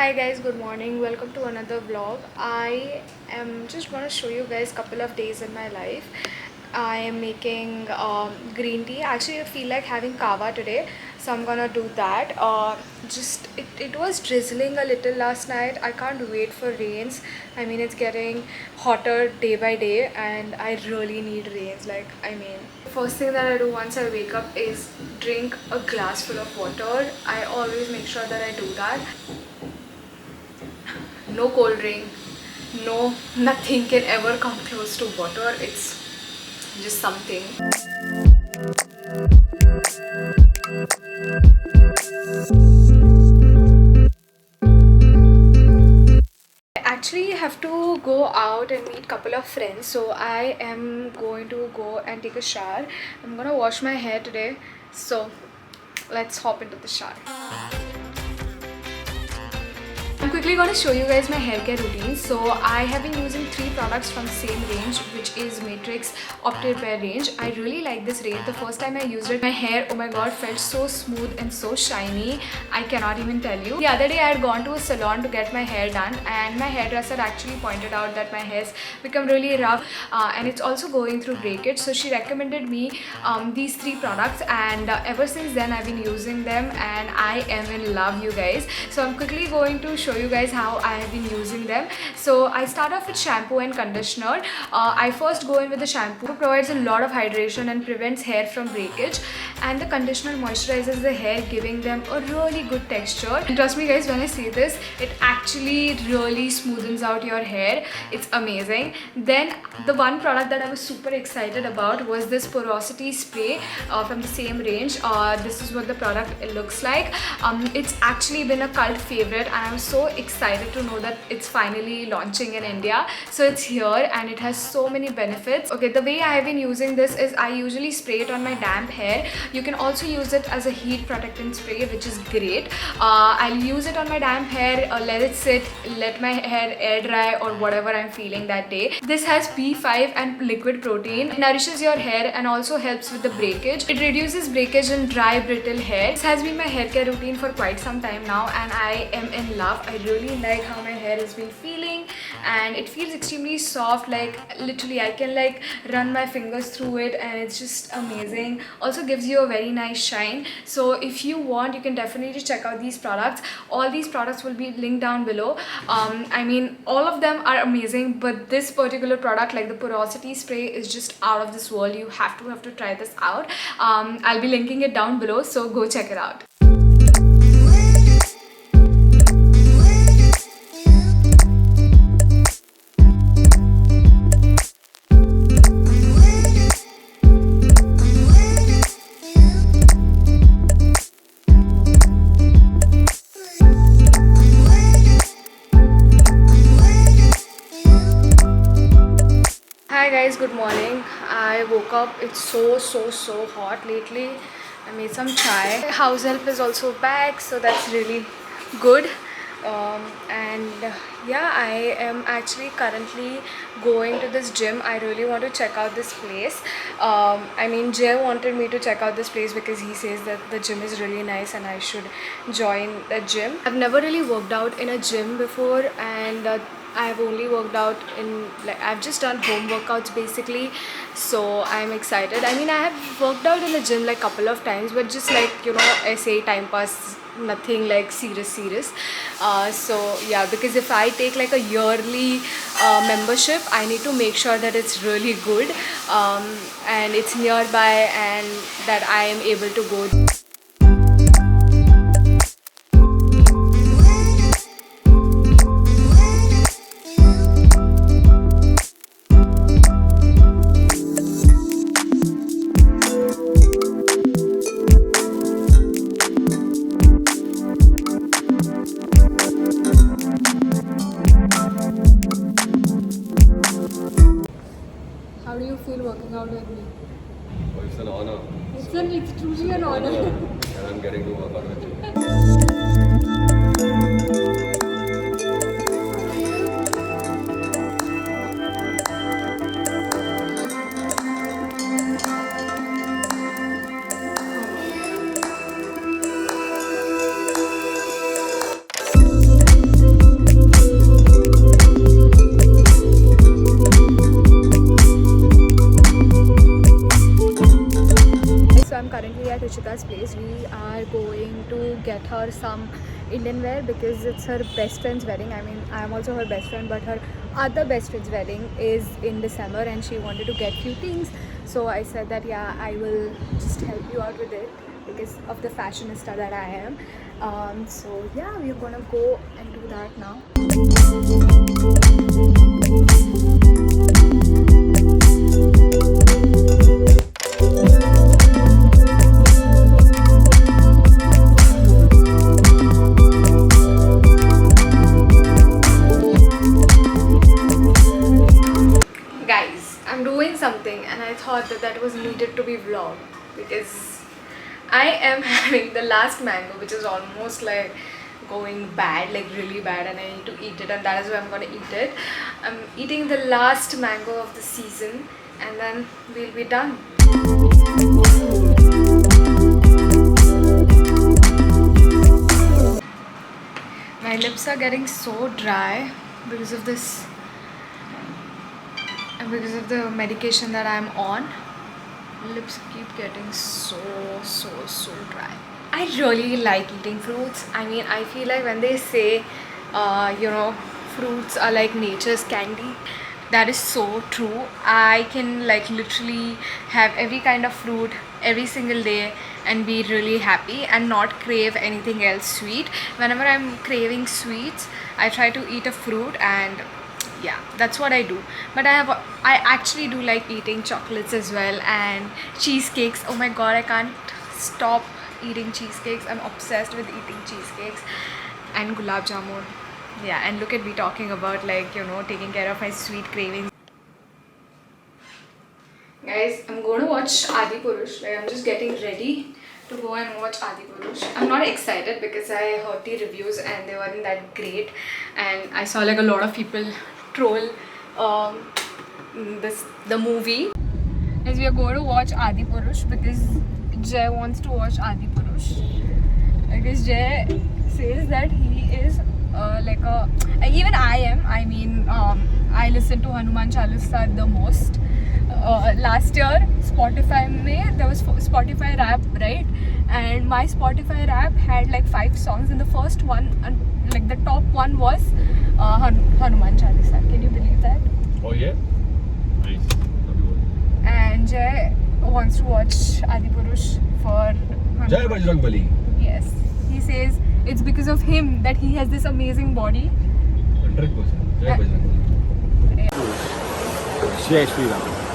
Hi guys, good morning. Welcome to another vlog. I am just going to show you guys a couple of days in my life. I am making green tea. Actually, I feel like having kava today, so I'm gonna do that. It was drizzling a little last night. I can't wait for rains. I mean, it's getting hotter day by day, and I really need rains. First thing that I do once I wake up is drink a glass full of water. I always make sure that I do that. No cold drink, no, nothing can ever come close to water. It's just something. I actually have to go out and meet couple of friends, so I am going to go and take a shower. I'm gonna wash my hair today, so let's hop into the shower. I'm quickly going to show you guys my hair care routine. So I have been using 3 products from the same range, which is Matrix Opti Repair range. I really like this range. The first time I used it, my hair, oh my god, felt so smooth and so shiny. I cannot even tell you. The other day I had gone to a salon to get my hair done, and my hairdresser actually pointed out that my hair's become really rough and it's also going through breakage. So she recommended me these 3 products, and ever since then I've been using them and I am in love, you guys. So I'm quickly going to show you guys how I have been using them. So I start off with shampoo and conditioner. I first go in with the shampoo. It provides a lot of hydration and prevents hair from breakage, and the conditioner moisturizes the hair, giving them a really good texture. And trust me guys, when I say this, it actually really smoothens out your hair. It's amazing. Then the one product that I was super excited about was this Porosity spray from the same range. This is what the product looks like. It's actually been a cult favorite, and I'm so excited to know that it's finally launching in India. So it's here and it has so many benefits. Okay, the way I have been using this is I usually spray it on my damp hair. You can also use it as a heat protectant spray, which is great. I'll use it on my damp hair, let it sit, let my hair air dry or whatever I'm feeling that day. This has B5 and liquid protein. It nourishes your hair and also helps with the breakage. It reduces breakage in dry, brittle hair. This has been my hair care routine for quite some time now, and I am in love. I really like how my hair has been feeling, and it feels extremely soft. Like literally I can like run my fingers through it, and it's just amazing. Also gives you a very nice shine. So if you want, you can definitely check out these products. All these products will be linked down below. I mean, all of them are amazing, but this particular product, like the Porosity spray, is just out of this world. You have to try this out. I'll be linking it down below, so go check it out. Hi guys, good morning. I woke up. It's so hot lately. I made some chai. House help is also back, so that's really good. Yeah, I am actually currently going to this gym. I really want to check out this place. I mean, Jay wanted me to check out this place because he says that the gym is really nice and I should join the gym. I've never really worked out in a gym before, and I've only worked out in, like, I've just done home workouts basically, so I'm excited. I mean, I have worked out in the gym like couple of times, but just like, you know, essay time pass, nothing like serious. So yeah, because if I take like a yearly membership, I need to make sure that it's really good and it's nearby and that I am able to go. How do you feel working out with me? Oh, it's an honor. It's truly an honor. And I'm getting to work out with you. get her some Indian wear because it's her best friend's wedding. I mean, I am also her best friend, but her other best friend's wedding is in December and she wanted to get few things. So I said that yeah, I will just help you out with it because of the fashionista that I am. So yeah, we're gonna go and do that now. Guys, I'm doing something and I thought that was needed to be vlogged because I am having the last mango, which is almost like going bad, like really bad, and I need to eat it, and that is why I'm gonna eat it. I'm eating the last mango of the season and then we'll be done. My lips are getting so dry because of this and because of the medication that I'm on. Lips keep getting so dry. I really like eating fruits. I mean, I feel like when they say fruits are like nature's candy, that is so true. I can like literally have every kind of fruit every single day and be really happy and not crave anything else sweet. Whenever I'm craving sweets, I try to eat a fruit, and yeah, that's what I do. But I actually do like eating chocolates as well and cheesecakes. Oh my god, I can't stop eating cheesecakes. I'm obsessed with eating cheesecakes and gulab jamun. Yeah, and look at me talking about like taking care of my sweet cravings. Guys, I'm going to watch Adhipurush. Like, I'm just getting ready to go and watch Adhipurush. I'm not excited because I heard the reviews and they weren't that great, and I saw like a lot of people troll the movie. As we are going to watch Adhipurush because Jay wants to watch Adhipurush because Jay says that he is even I am. I mean, I listen to Hanuman Chalisa the most. Last year there was Spotify rap, right? And my Spotify rap had like 5 songs, and the first one, like the top one was Hanuman Chalisa. Can you believe that? Oh yeah? Nice. And Jay wants to watch Adhipurush for Hanuman. Jai Bajrangbali. Yes. He says it's because of him that he has this amazing body. 100%. Jai Bajrangbali. Jai Shri Ram.